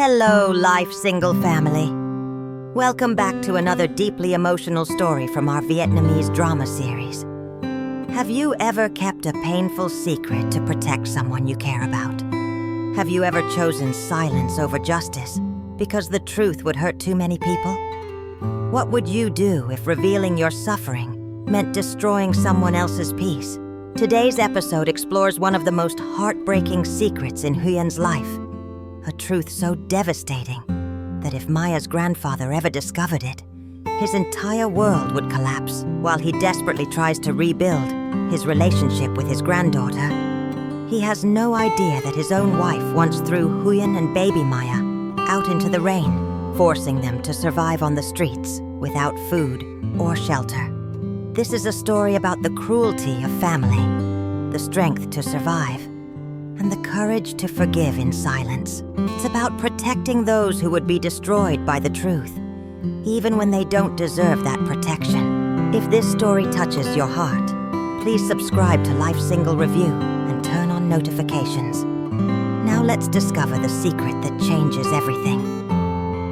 Hello, Life Single family. Welcome back to another deeply emotional story from our Vietnamese drama series. Have you ever kept a painful secret to protect someone you care about? Have you ever chosen silence over justice because the truth would hurt too many people? What would you do if revealing your suffering meant destroying someone else's peace? Today's episode explores one of the most heartbreaking secrets in Huyen's life. A truth so devastating that if Maya's grandfather ever discovered it, his entire world would collapse while he desperately tries to rebuild his relationship with his granddaughter. He has no idea that his own wife once threw Huyen and baby Maya out into the rain, forcing them to survive on the streets without food or shelter. This is a story about the cruelty of family, the strength to survive, and the courage to forgive in silence. It's about protecting those who would be destroyed by the truth, even when they don't deserve that protection. If this story touches your heart, please subscribe to Life Single Review and turn on notifications. Now let's discover the secret that changes everything.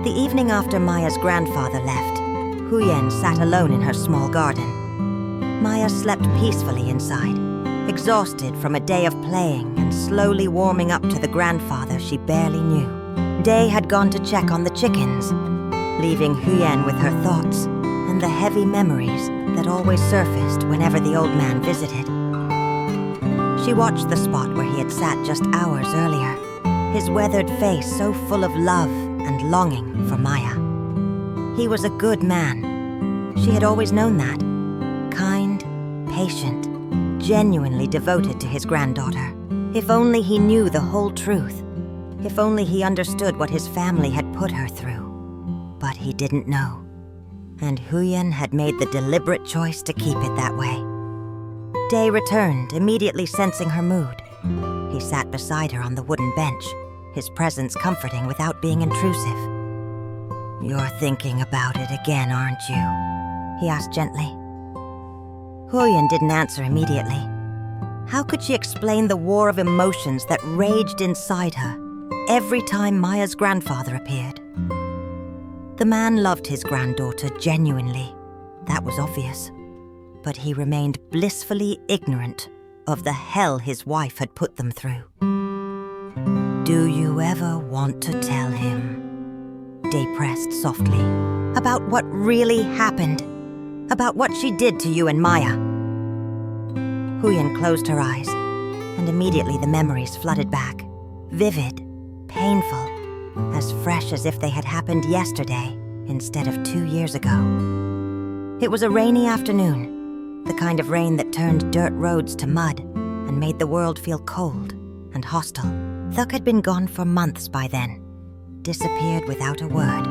The evening after Maya's grandfather left, Huyen sat alone in her small garden. Maya slept peacefully inside, exhausted from a day of playing and slowly warming up to the grandfather she barely knew. Day had gone to check on the chickens, leaving Huyen with her thoughts and the heavy memories that always surfaced whenever the old man visited. She watched the spot where he had sat just hours earlier, his weathered face so full of love and longing for Maya. He was a good man. She had always known that. Kind, patient, genuinely devoted to his granddaughter. If only he knew the whole truth. If only he understood what his family had put her through. But he didn't know. And Huyen had made the deliberate choice to keep it that way. Day returned, immediately sensing her mood. He sat beside her on the wooden bench, his presence comforting without being intrusive. "You're thinking about it again, aren't you?" he asked gently. Huyen didn't answer immediately. How could she explain the war of emotions that raged inside her every time Maya's grandfather appeared? The man loved his granddaughter genuinely, that was obvious. But he remained blissfully ignorant of the hell his wife had put them through. "Do you ever want to tell him?" Day pressed softly. "About what really happened? About what she did to you and Maya?" Huyen closed her eyes, and immediately the memories flooded back. Vivid, painful, as fresh as if they had happened yesterday instead of 2 years ago. It was a rainy afternoon, the kind of rain that turned dirt roads to mud and made the world feel cold and hostile. Thuk had been gone for months by then, disappeared without a word,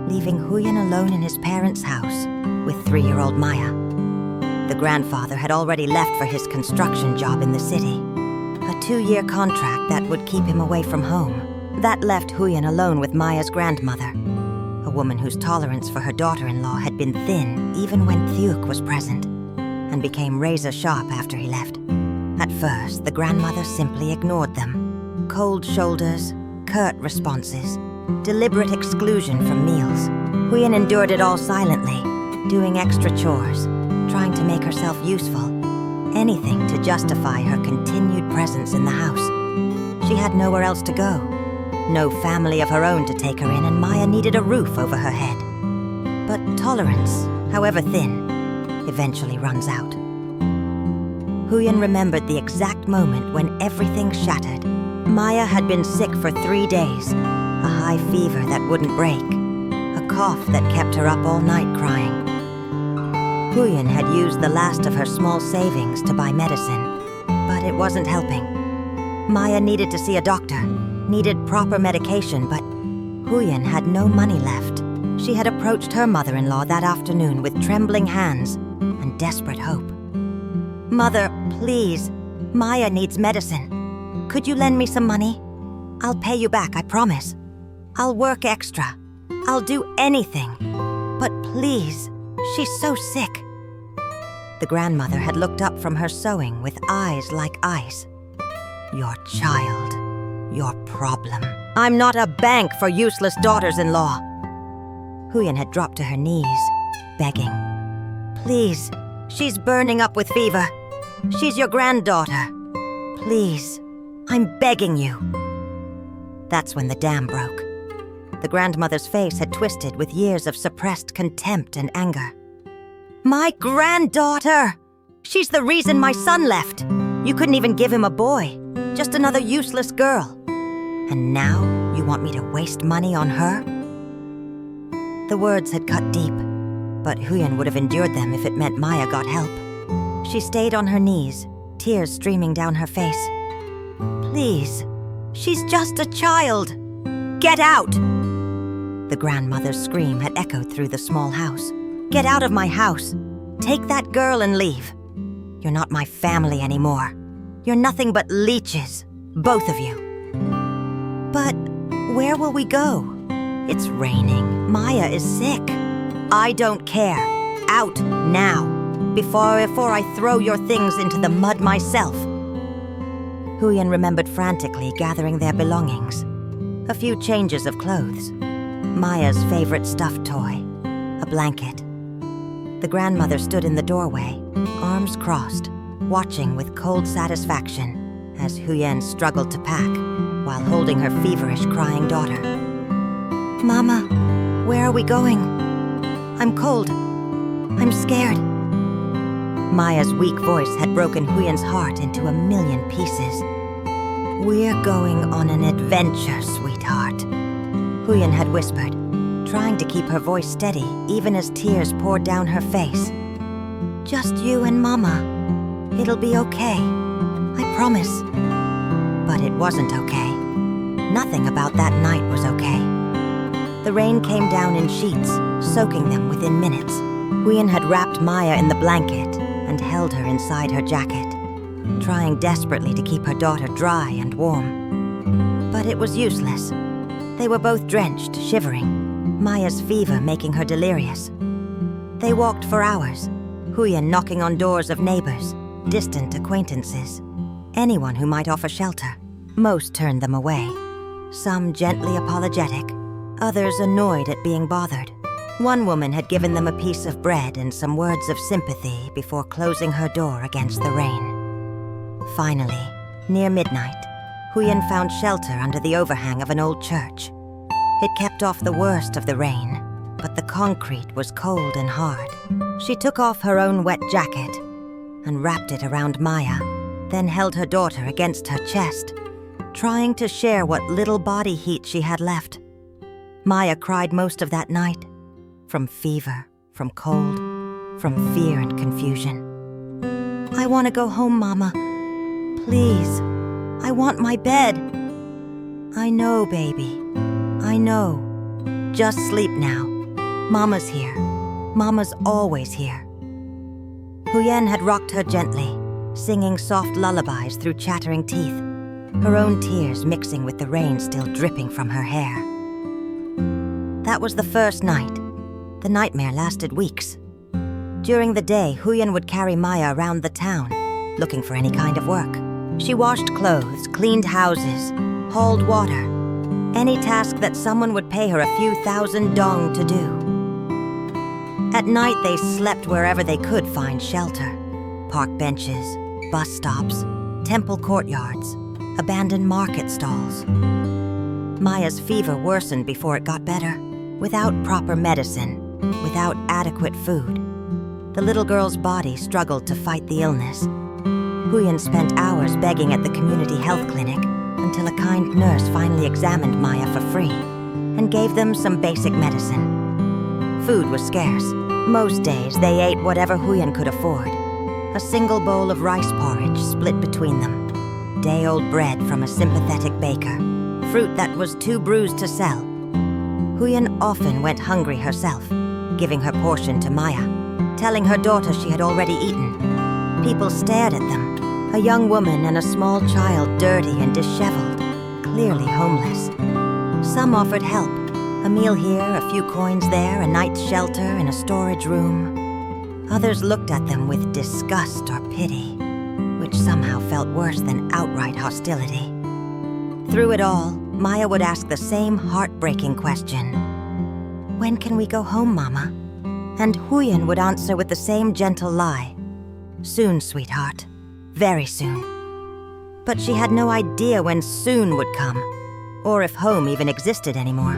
leaving Huyen alone in his parents' house with 3-year-old Maya. The grandfather had already left for his construction job in the city, a 2-year contract that would keep him away from home. That left Huyen alone with Maya's grandmother, a woman whose tolerance for her daughter-in-law had been thin even when Thuk was present, and became razor-sharp after he left. At first, the grandmother simply ignored them. Cold shoulders, curt responses, deliberate exclusion from meals. Huyen endured it all silently, doing extra chores, trying to make herself useful, anything to justify her continued presence in the house. She had nowhere else to go, no family of her own to take her in, and Maya needed a roof over her head. But tolerance, however thin, eventually runs out. Huyen remembered the exact moment when everything shattered. Maya had been sick for 3 days, a high fever that wouldn't break, a cough that kept her up all night crying. Huyen had used the last of her small savings to buy medicine, but it wasn't helping. Maya needed to see a doctor, needed proper medication, but Huyen had no money left. She had approached her mother-in-law that afternoon with trembling hands and desperate hope. "Mother, please, Maya needs medicine. Could you lend me some money? I'll pay you back, I promise. I'll work extra. I'll do anything. But please, she's so sick." The grandmother had looked up from her sewing with eyes like ice. "Your child, your problem," I'm not a bank for useless daughters-in-law. Huyen had dropped to her knees, begging. Please, she's burning up with fever. She's your granddaughter. Please, I'm begging you. That's when the dam broke. The grandmother's face had twisted with years of suppressed contempt and anger. My granddaughter! She's the reason my son left. You couldn't even give him a boy, just another useless girl. And now you want me to waste money on her? The words had cut deep, but Huyen would have endured them if it meant Maya got help. She stayed on her knees, tears streaming down her face. Please, she's just a child. Get out! The grandmother's scream had echoed through the small house. Get out of my house. Take that girl and leave. You're not my family anymore. You're nothing but leeches, both of you. But where will we go? It's raining. Maya is sick. I don't care. Out now, before I throw your things into the mud myself. Huyen remembered frantically gathering their belongings. A few changes of clothes. Maya's favorite stuffed toy. A blanket. The grandmother stood in the doorway, arms crossed, watching with cold satisfaction as Huyen struggled to pack while holding her feverish, crying daughter. Mama, where are we going? I'm cold. I'm scared. Maya's weak voice had broken Huyen's heart into a million pieces. We're going on an adventure, sweetheart, Huyen had whispered, trying to keep her voice steady even as tears poured down her face. Just you and Mama. It'll be okay. I promise. But it wasn't okay. Nothing about that night was okay. The rain came down in sheets, soaking them within minutes. Huyen had wrapped Maya in the blanket and held her inside her jacket, trying desperately to keep her daughter dry and warm. But it was useless. They were both drenched, shivering, Maya's fever making her delirious. They walked for hours, Huyen knocking on doors of neighbors, distant acquaintances, anyone who might offer shelter. Most turned them away, some gently apologetic, others annoyed at being bothered. One woman had given them a piece of bread and some words of sympathy before closing her door against the rain. Finally, near midnight, Huyen found shelter under the overhang of an old church. It kept off the worst of the rain, but the concrete was cold and hard. She took off her own wet jacket and wrapped it around Maya, then held her daughter against her chest, trying to share what little body heat she had left. Maya cried most of that night, from fever, from cold, from fear and confusion. I want to go home, Mama. Please. I want my bed. I know, baby. I know. Just sleep now. Mama's here. Mama's always here. Huyen had rocked her gently, singing soft lullabies through chattering teeth, her own tears mixing with the rain still dripping from her hair. That was the first night. The nightmare lasted weeks. During the day, Huyen would carry Maya around the town, looking for any kind of work. She washed clothes, cleaned houses, hauled water, any task that someone would pay her a few thousand dong to do. At night, they slept wherever they could find shelter. Park benches, bus stops, temple courtyards, abandoned market stalls. Maya's fever worsened before it got better, without proper medicine, without adequate food. The little girl's body struggled to fight the illness. Huyen spent hours begging at the community health clinic until a kind nurse finally examined Maya for free and gave them some basic medicine. Food was scarce. Most days they ate whatever Huyen could afford. A single bowl of rice porridge split between them. Day-old bread from a sympathetic baker. Fruit that was too bruised to sell. Huyen often went hungry herself, giving her portion to Maya, telling her daughter she had already eaten. People stared at them, a young woman and a small child dirty and disheveled, clearly homeless. Some offered help, a meal here, a few coins there, a night's shelter in a storage room. Others looked at them with disgust or pity, which somehow felt worse than outright hostility. Through it all, Maya would ask the same heartbreaking question. "When can we go home, Mama?" And Huyen would answer with the same gentle lie. "Soon, sweetheart. Very soon." But she had no idea when soon would come, or if home even existed anymore.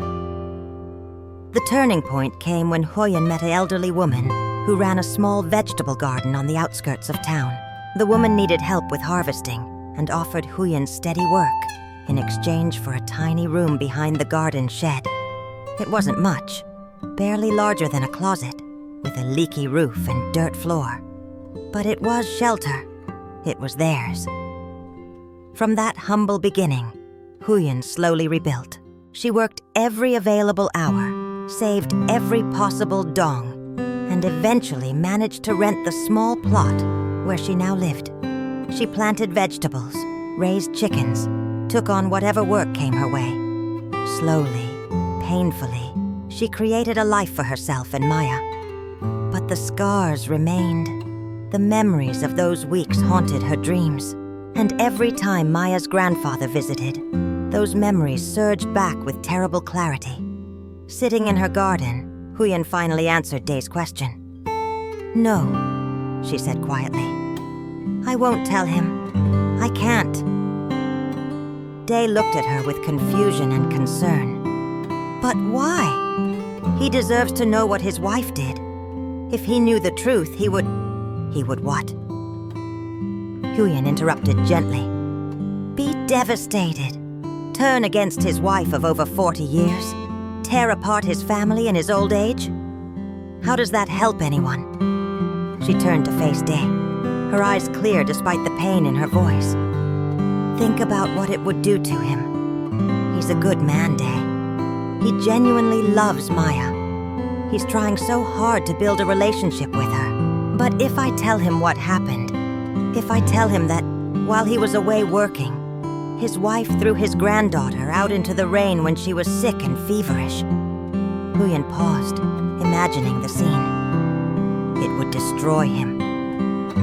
The turning point came when Huyen met an elderly woman who ran a small vegetable garden on the outskirts of town. The woman needed help with harvesting and offered Huyen steady work in exchange for a tiny room behind the garden shed. It wasn't much, barely larger than a closet, with a leaky roof and dirt floor. But it was shelter. It was theirs. From that humble beginning, Huyen slowly rebuilt. She worked every available hour, saved every possible dong, and eventually managed to rent the small plot where she now lived. She planted vegetables, raised chickens, took on whatever work came her way. Slowly, painfully, she created a life for herself and Maya. But the scars remained. The memories of those weeks haunted her dreams. And every time Maya's grandfather visited, those memories surged back with terrible clarity. Sitting in her garden, Huyen finally answered Day's question. "No," she said quietly. "I won't tell him. I can't." Day looked at her with confusion and concern. "But why? He deserves to know what his wife did. If he knew the truth, he would what?" Huyen interrupted gently. "Be devastated. Turn against his wife of over 40 years? Tear apart his family in his old age? How does that help anyone?" She turned to face Day, her eyes clear despite the pain in her voice. "Think about what it would do to him. He's a good man, Day. He genuinely loves Maya. He's trying so hard to build a relationship with her. But if I tell him what happened, if I tell him that while he was away working, his wife threw his granddaughter out into the rain when she was sick and feverish." Huyen paused, imagining the scene. "It would destroy him.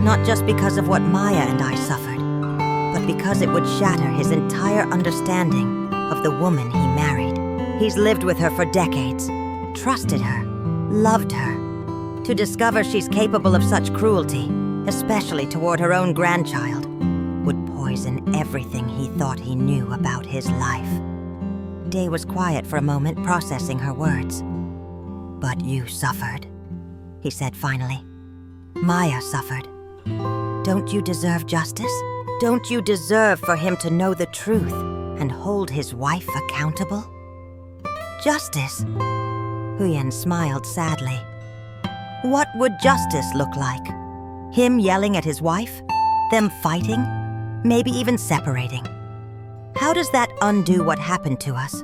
Not just because of what Maya and I suffered, but because it would shatter his entire understanding of the woman he married. He's lived with her for decades, trusted her, loved her. To discover she's capable of such cruelty, especially toward her own grandchild, would poison everything he thought he knew about his life." Day was quiet for a moment, processing her words. "But you suffered," he said finally. "Maya suffered. Don't you deserve justice? Don't you deserve for him to know the truth and hold his wife accountable?" "Justice?" Huyen smiled sadly. "What would justice look like? Him yelling at his wife? Them fighting? Maybe even separating? How does that undo what happened to us?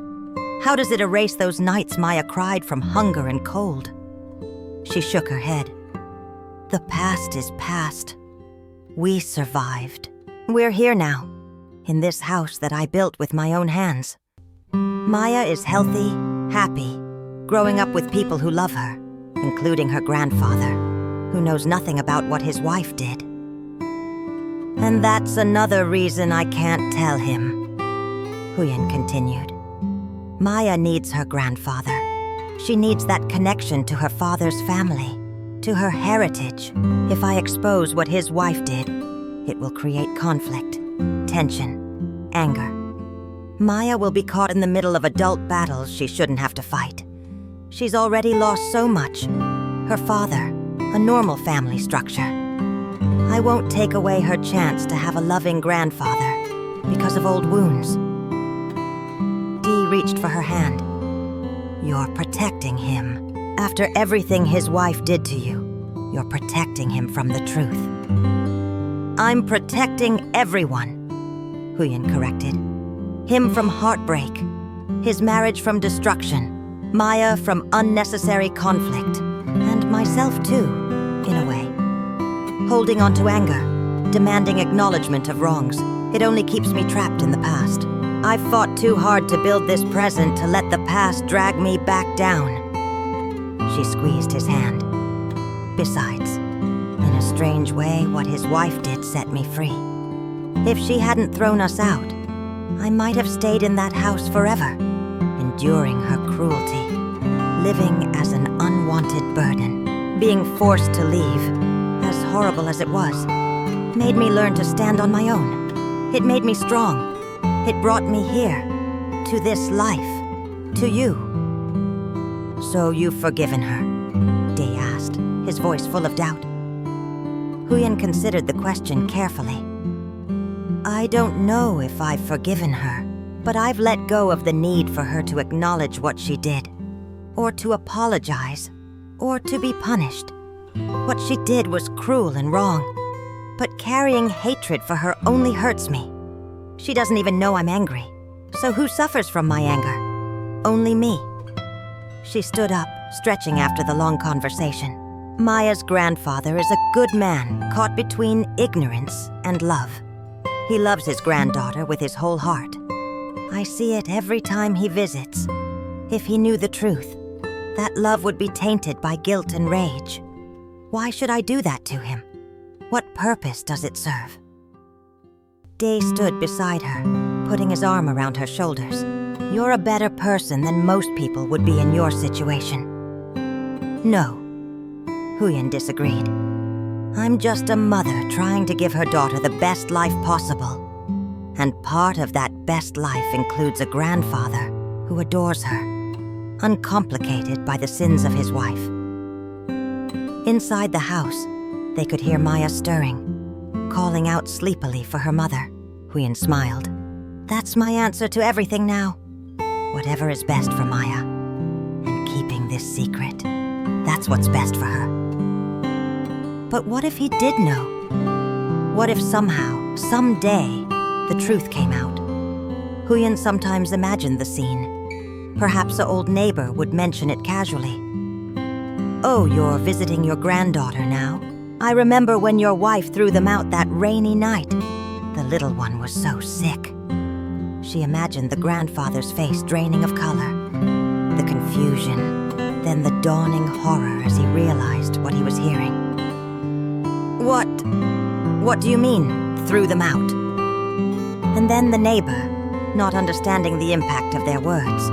How does it erase those nights Maya cried from hunger and cold?" She shook her head. "The past is past. We survived. We're here now, in this house that I built with my own hands. Maya is healthy, happy, growing up with people who love her, including her grandfather, who knows nothing about what his wife did. And that's another reason I can't tell him," Huyen continued. "Maya needs her grandfather. She needs that connection to her father's family, to her heritage. If I expose what his wife did, it will create conflict, tension, anger. Maya will be caught in the middle of adult battles she shouldn't have to fight. She's already lost so much. Her father, a normal family structure. I won't take away her chance to have a loving grandfather because of old wounds." Dee reached for her hand. "You're protecting him. After everything his wife did to you, you're protecting him from the truth." "I'm protecting everyone," Huyen corrected. "Him from heartbreak, his marriage from destruction, Maya from unnecessary conflict, and myself too, in a way. Holding on to anger, demanding acknowledgement of wrongs, it only keeps me trapped in the past. I've fought too hard to build this present to let the past drag me back down." She squeezed his hand. "Besides, in a strange way, what his wife did set me free. If she hadn't thrown us out, I might have stayed in that house forever, enduring her cruelty, living as an unwanted burden. Being forced to leave, as horrible as it was, made me learn to stand on my own. It made me strong. It brought me here, to this life, to you. So you've forgiven her? Day asked, his voice full of doubt. Huyen considered the question carefully. I don't know if I've forgiven her, but I've let go of the need for her to acknowledge what she did, or to apologize, or to be punished. What she did was cruel and wrong, but carrying hatred for her only hurts me. She doesn't even know I'm angry, so who suffers from my anger? Only me. She stood up, stretching after the long conversation. Maya's grandfather is a good man caught between ignorance and love. He loves his granddaughter with his whole heart. I see it every time he visits. If he knew the truth, that love would be tainted by guilt and rage. Why should I do that to him? What purpose does it serve? Day stood beside her, putting his arm around her shoulders. You're a better person than most people would be in your situation. No, Huyen disagreed. I'm just a mother trying to give her daughter the best life possible. And part of that best life includes a grandfather who adores her, uncomplicated by the sins of his wife. Inside the house, they could hear Maya stirring, calling out sleepily for her mother. Huyền smiled. That's my answer to everything now. Whatever is best for Maya. And keeping this secret, that's what's best for her. But what if he did know? What if somehow, someday, the truth came out? Huyen sometimes imagined the scene. Perhaps an old neighbor would mention it casually. Oh, you're visiting your granddaughter now? I remember when your wife threw them out that rainy night. The little one was so sick. She imagined the grandfather's face draining of color, the confusion, then the dawning horror as he realized what he was hearing. What do you mean, threw them out? And then the neighbor, not understanding the impact of their words,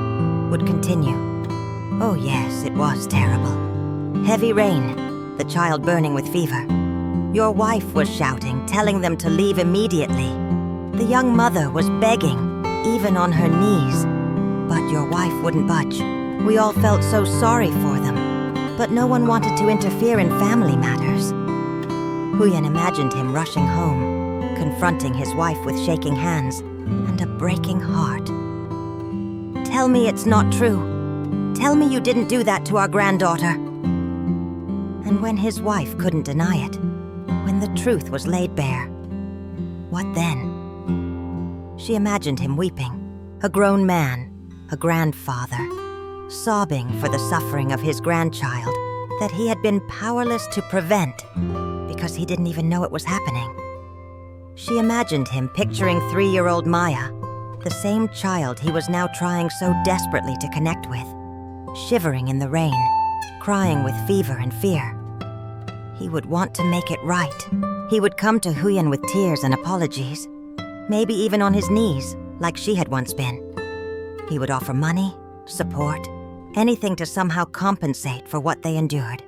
would continue. Oh yes, it was terrible. Heavy rain, the child burning with fever. Your wife was shouting, telling them to leave immediately. The young mother was begging, even on her knees. But your wife wouldn't budge. We all felt so sorry for them, but no one wanted to interfere in family matters. Huyen imagined him rushing home, confronting his wife with shaking hands and a breaking heart. Tell me it's not true. Tell me you didn't do that to our granddaughter. And when his wife couldn't deny it, when the truth was laid bare, what then? She imagined him weeping, a grown man, a grandfather, sobbing for the suffering of his grandchild that he had been powerless to prevent because he didn't even know it was happening. She imagined him picturing 3-year-old Maya, the same child he was now trying so desperately to connect with, shivering in the rain, crying with fever and fear. He would want to make it right. He would come to Huyen with tears and apologies, maybe even on his knees, like she had once been. He would offer money, support, anything to somehow compensate for what they endured.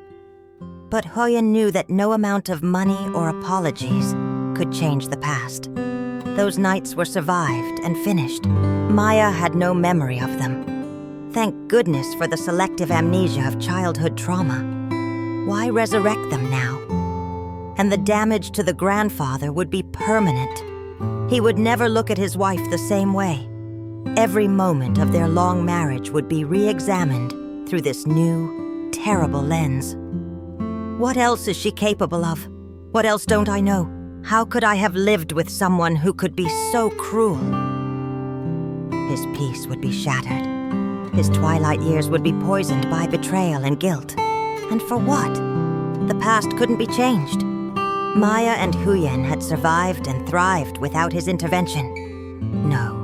But Huyen knew that no amount of money or apologies could change the past. Those nights were survived and finished. Maya had no memory of them. Thank goodness for the selective amnesia of childhood trauma. Why resurrect them now? And the damage to the grandfather would be permanent. He would never look at his wife the same way. Every moment of their long marriage would be re-examined through this new, terrible lens. What else is she capable of? What else don't I know? How could I have lived with someone who could be so cruel? His peace would be shattered. His twilight years would be poisoned by betrayal and guilt. And for what? The past couldn't be changed. Maya and Huyen had survived and thrived without his intervention. No.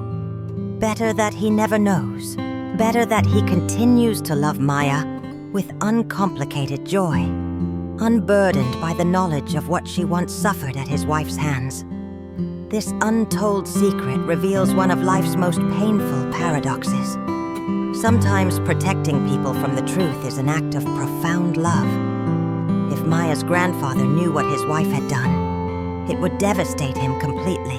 Better that he never knows. Better that he continues to love Maya with uncomplicated joy, unburdened by the knowledge of what she once suffered at his wife's hands. This untold secret reveals one of life's most painful paradoxes. Sometimes protecting people from the truth is an act of profound love. If Maya's grandfather knew what his wife had done, it would devastate him completely.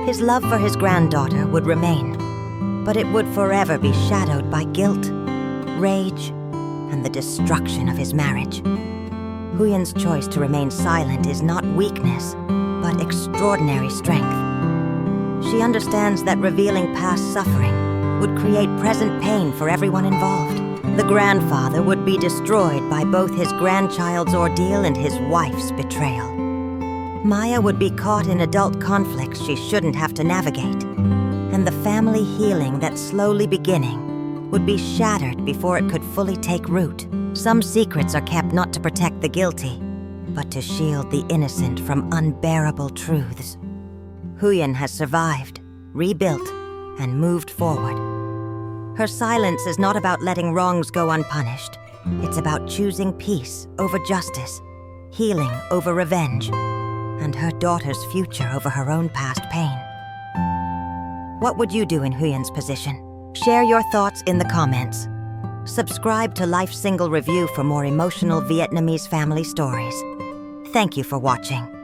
His love for his granddaughter would remain, but it would forever be shadowed by guilt, rage, and the destruction of his marriage. Huyen's choice to remain silent is not weakness, but extraordinary strength. She understands that revealing past suffering would create present pain for everyone involved. The grandfather would be destroyed by both his grandchild's ordeal and his wife's betrayal. Maya would be caught in adult conflicts she shouldn't have to navigate, and the family healing that's slowly beginning would be shattered before it could fully take root. Some secrets are kept not to protect the guilty, but to shield the innocent from unbearable truths. Huyen has survived, rebuilt, and moved forward. Her silence is not about letting wrongs go unpunished. It's about choosing peace over justice, healing over revenge, and her daughter's future over her own past pain. What would you do in Huyen's position? Share your thoughts in the comments. Subscribe to Life Single Review for more emotional Vietnamese family stories. Thank you for watching.